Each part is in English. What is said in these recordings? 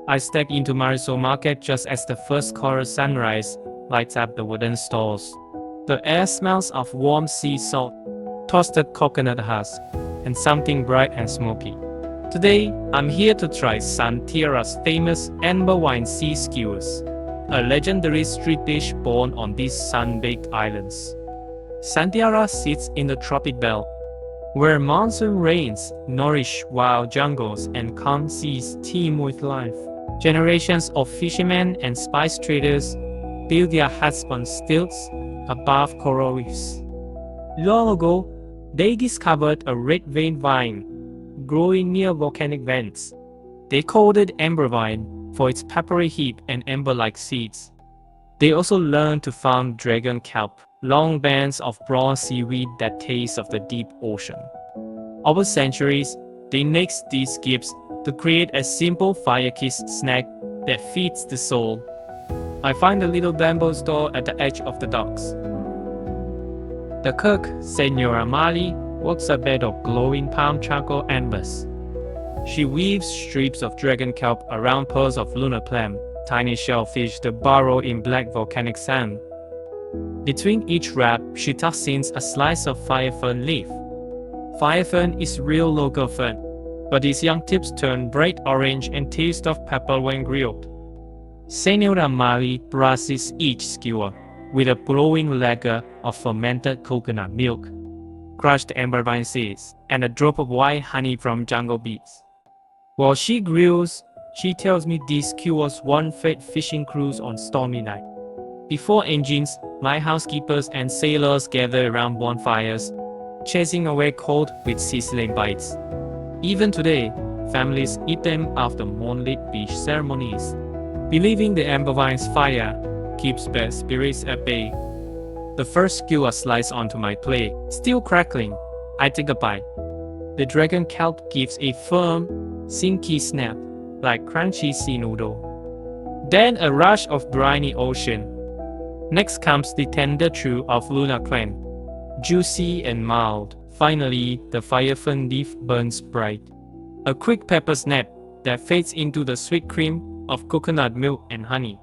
I step into Marisol Market just as the first coral sunrise lights up the wooden stalls. The air smells of warm sea salt, toasted coconut husk, and something bright and smoky. Today, I'm here to try Santiara's famous Embervine Sea Skewers, a legendary street dish born on these sun-baked islands. Santiara sits in the tropic belt, where monsoon rains nourish wild jungles and calm seas teem with life. Generations of fishermen and spice traders build their huts on stilts above coral reefs. Long ago, they discovered a red-veined vine growing near volcanic vents. They called it Embervine for its peppery heat and ember-like seeds. They also learned to farm dragon kelp, long bands of brown seaweed that taste of the deep ocean. Over centuries, they mixed these gifts to create a simple fire-kissed snack that feeds the soul. I find a little bamboo store at the edge of the docks. The cook, Senora Mali, works a bed of glowing palm charcoal embers. She weaves strips of dragon kelp around pearls of lunar clam, tiny shellfish that burrow in black volcanic sand. Between each wrap, she tucks in a slice of firefern leaf. Firefern is real local fern, but its young tips turn bright orange and taste of pepper when grilled. Senora Mali brushes each skewer with a glowing lacquer of fermented coconut milk, crushed embervine seeds, and a drop of white honey from jungle bees. While she grills, she tells me these skewers once fed fishing crews on stormy night. Before engines, lighthouse keepers and sailors gather around bonfires, chasing away cold with sizzling bites. Even today, families eat them after moonlit beach ceremonies, believing the embervine's fire keeps bad spirits at bay. The first skewer slides onto my plate, still crackling. I take a bite. The dragon kelp gives a firm, sinky snap, like crunchy sea noodle. Then a rush of briny ocean. Next comes the tender chew of lunar clam, juicy and mild. Finally, the firefern leaf burns bright. A quick pepper snap that fades into the sweet cream of coconut milk and honey.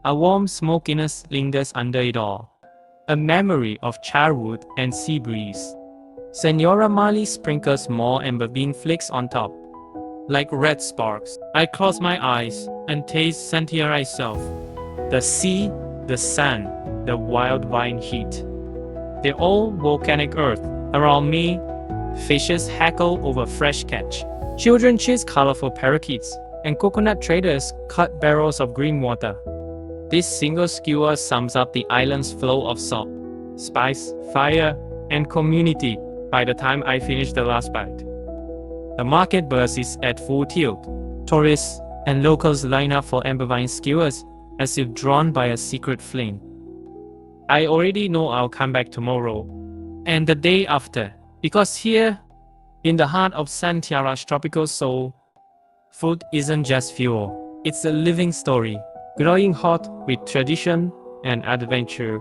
A warm smokiness lingers under it all, a memory of childhood and sea breeze. Senora Mali sprinkles more embervine flakes on top, like red sparks. I close my eyes and taste Santiara itself. The sea, the sun, the wild vine heat. The old volcanic earth around me. Fishes hackle over fresh catch. Children chase colorful parakeets, and coconut traders cut barrels of green water. This single skewer sums up the island's flow of salt, spice, fire, and community by the time I finish the last bite. The market buzz is at full tilt. Tourists and locals line up for Embervine skewers as if drawn by a secret flame. I already know I'll come back tomorrow and the day after, because here, in the heart of Santiara's tropical soul, food isn't just fuel, it's a living story, growing hot with tradition and adventure.